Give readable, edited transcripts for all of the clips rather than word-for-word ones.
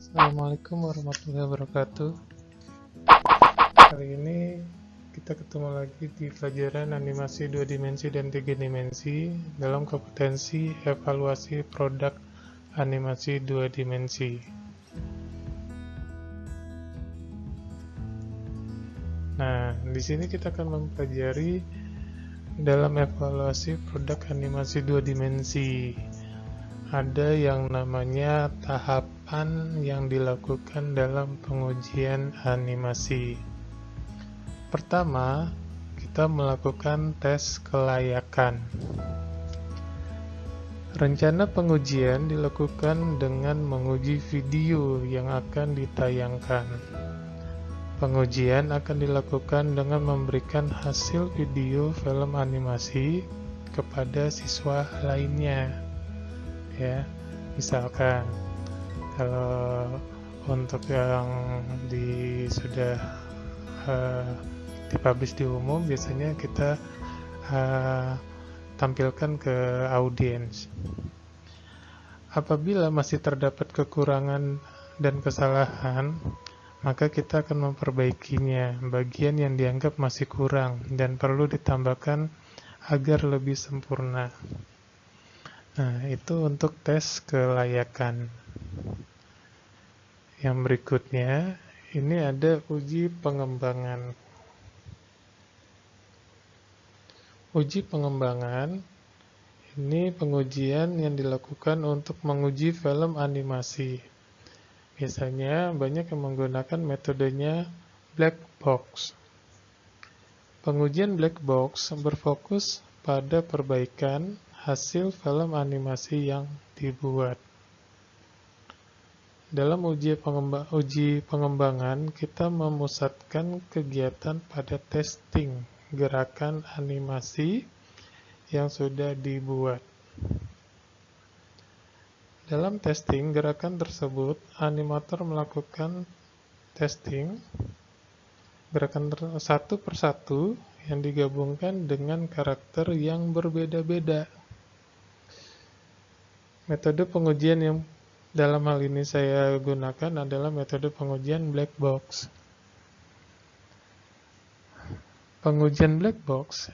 Assalamualaikum warahmatullahi wabarakatuh. Kali ini kita ketemu lagi di pelajaran animasi 2 dimensi dan 3 dimensi dalam kompetensi evaluasi produk animasi 2 dimensi. Nah, di sini kita akan mempelajari dalam evaluasi produk animasi 2 dimensi. Ada yang namanya tahapan yang dilakukan dalam pengujian animasi. Pertama, kita melakukan tes kelayakan. Rencana pengujian dilakukan dengan menguji video yang akan ditayangkan. Pengujian akan dilakukan dengan memberikan hasil video film animasi kepada siswa lainnya. Ya, misalkan kalau untuk yang sudah dipublish di umum, biasanya kita tampilkan ke audiens. Apabila masih terdapat kekurangan dan kesalahan, maka kita akan memperbaikinya bagian yang dianggap masih kurang dan perlu ditambahkan agar lebih sempurna. Nah, itu untuk tes kelayakan. Yang berikutnya, ini ada uji pengembangan. Uji pengembangan ini pengujian yang dilakukan untuk menguji film animasi. Biasanya banyak yang menggunakan metodenya black box. Pengujian black box berfokus pada perbaikan hasil film animasi yang dibuat. Dalam uji pengembangan, kita memusatkan kegiatan pada testing gerakan animasi yang sudah dibuat. Dalam testing gerakan tersebut, animator melakukan testing gerakan satu persatu yang digabungkan dengan karakter yang berbeda-beda. Metode pengujian yang dalam hal ini saya gunakan adalah metode pengujian black box. Pengujian black box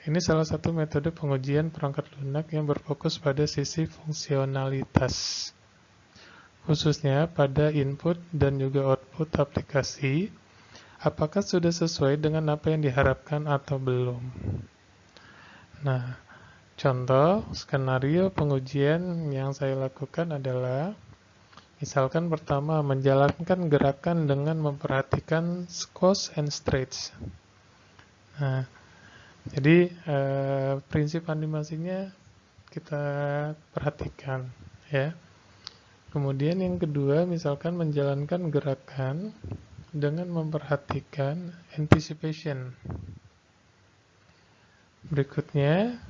ini salah satu metode pengujian perangkat lunak yang berfokus pada sisi fungsionalitas, khususnya pada input dan juga output aplikasi, apakah sudah sesuai dengan apa yang diharapkan atau belum. Nah, contoh skenario pengujian yang saya lakukan adalah, misalkan pertama, menjalankan gerakan dengan memperhatikan squash and stretch. Nah, jadi prinsip animasinya kita perhatikan, ya. Kemudian yang kedua, misalkan menjalankan gerakan dengan memperhatikan anticipation. Berikutnya,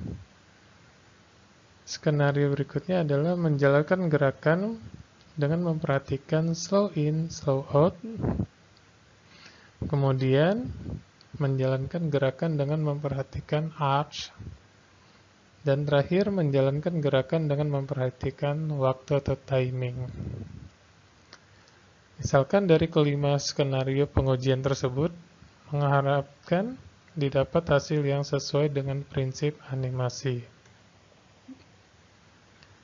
skenario berikutnya adalah menjalankan gerakan dengan memperhatikan slow in, slow out. Kemudian menjalankan gerakan dengan memperhatikan arch. Dan terakhir menjalankan gerakan dengan memperhatikan waktu atau timing. Misalkan dari kelima skenario pengujian tersebut, mengharapkan didapat hasil yang sesuai dengan prinsip animasi.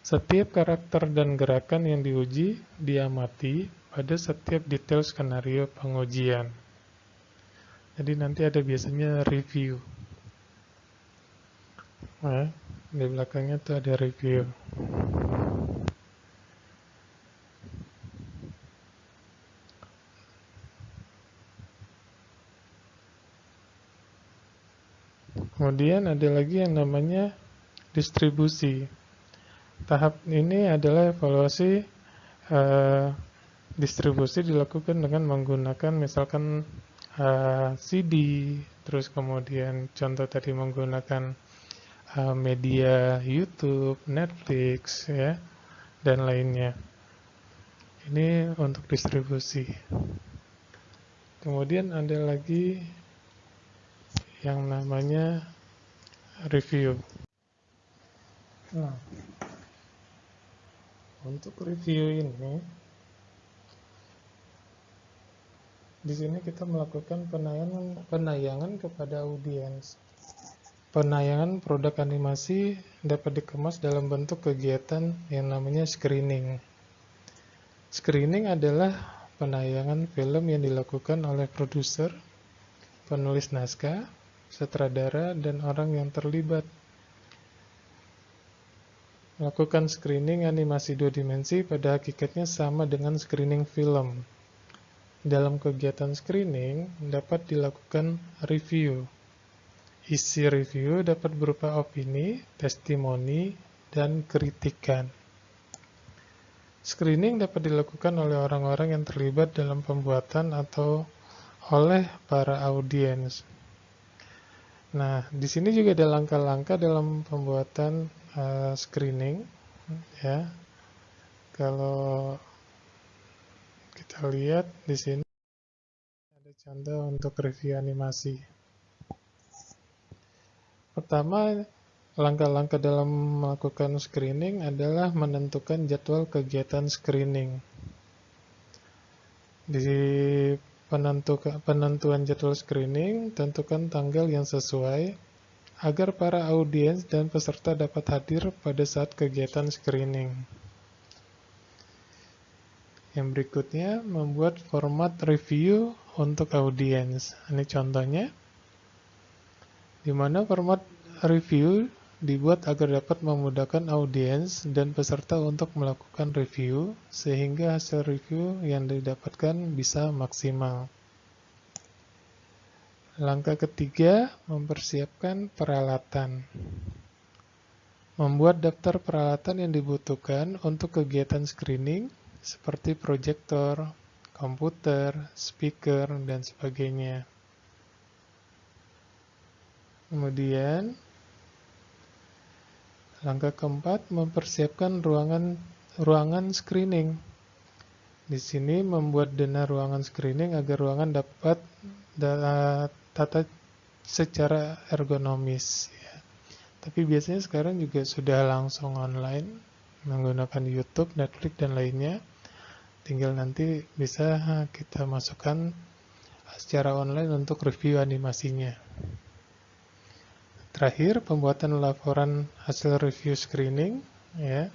Setiap karakter dan gerakan yang diuji diamati pada setiap detail skenario pengujian. Jadi nanti ada biasanya review. Nah, di belakangnya tuh ada review. Kemudian ada lagi yang namanya distribusi. Tahap ini adalah evaluasi distribusi dilakukan dengan menggunakan misalkan CD, terus kemudian contoh tadi menggunakan media YouTube, Netflix, ya, dan lainnya. Ini untuk distribusi. Kemudian ada lagi yang namanya review. Nah, untuk review ini Di sini kita melakukan penayangan kepada audiens. Penayangan produk animasi dapat dikemas dalam bentuk kegiatan yang namanya screening. Screening adalah penayangan film yang dilakukan oleh produser, penulis naskah, sutradara, dan orang yang terlibat. Melakukan screening animasi 2 dimensi pada hakikatnya sama dengan screening film. Dalam kegiatan screening dapat dilakukan review. Isi review dapat berupa opini, testimoni, dan kritikan. Screening dapat dilakukan oleh orang-orang yang terlibat dalam pembuatan atau oleh para audiens. Nah, di sini juga ada langkah-langkah dalam pembuatan screening, ya. Kalau kita lihat di sini ada contoh untuk review animasi. Pertama, langkah-langkah dalam melakukan screening adalah menentukan jadwal kegiatan screening. Di penentuan jadwal screening, tentukan tanggal yang sesuai agar para audiens dan peserta dapat hadir pada saat kegiatan screening. Yang berikutnya, membuat format review untuk audiens. Ini contohnya, di mana format review dibuat agar dapat memudahkan audiens dan peserta untuk melakukan review, sehingga hasil review yang didapatkan bisa maksimal. Langkah ketiga, mempersiapkan peralatan. Membuat daftar peralatan yang dibutuhkan untuk kegiatan screening, seperti proyektor, komputer, speaker, dan sebagainya. Kemudian, langkah keempat, mempersiapkan ruangan screening. Di sini membuat dana ruangan screening agar ruangan dapat tata secara ergonomis. Ya. Tapi biasanya sekarang juga sudah langsung online menggunakan YouTube, Netflix, dan lainnya. Tinggal nanti bisa kita masukkan secara online untuk review animasinya. Terakhir, pembuatan laporan hasil review screening, ya,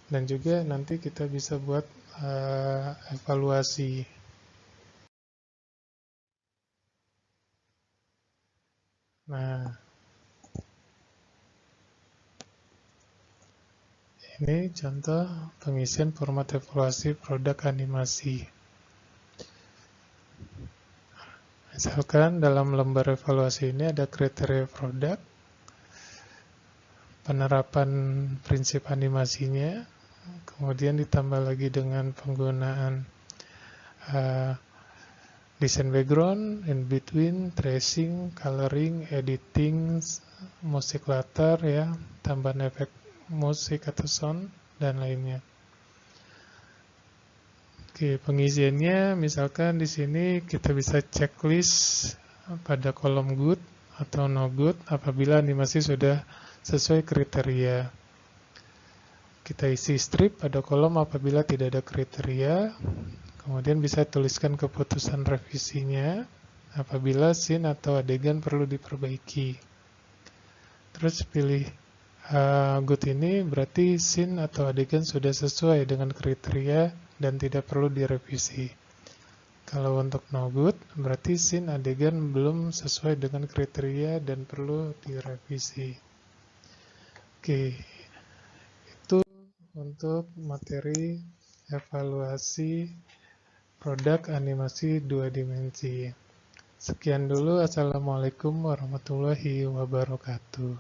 dan juga nanti kita bisa buat evaluasi. Nah, ini contoh pengisian format evaluasi produk animasi. Misalkan dalam lembar evaluasi ini ada kriteria produk, penerapan prinsip animasinya, kemudian ditambah lagi dengan penggunaan desain background, in between, tracing, coloring, editing, musik latar, ya, tambahan efek musik atau sound, dan lainnya. Oke, pengisiannya misalkan di sini kita bisa checklist pada kolom good atau no good apabila animasi sudah sesuai kriteria. Kita isi strip pada kolom apabila tidak ada kriteria. Kemudian bisa tuliskan keputusan revisinya apabila scene atau adegan perlu diperbaiki. Terus pilih good ini berarti scene atau adegan sudah sesuai dengan kriteria dan tidak perlu direvisi. Kalau untuk no good, berarti scene adegan belum sesuai dengan kriteria dan perlu direvisi. Oke, itu untuk materi evaluasi produk animasi 2 dimensi. Sekian dulu, Assalamualaikum warahmatullahi wabarakatuh.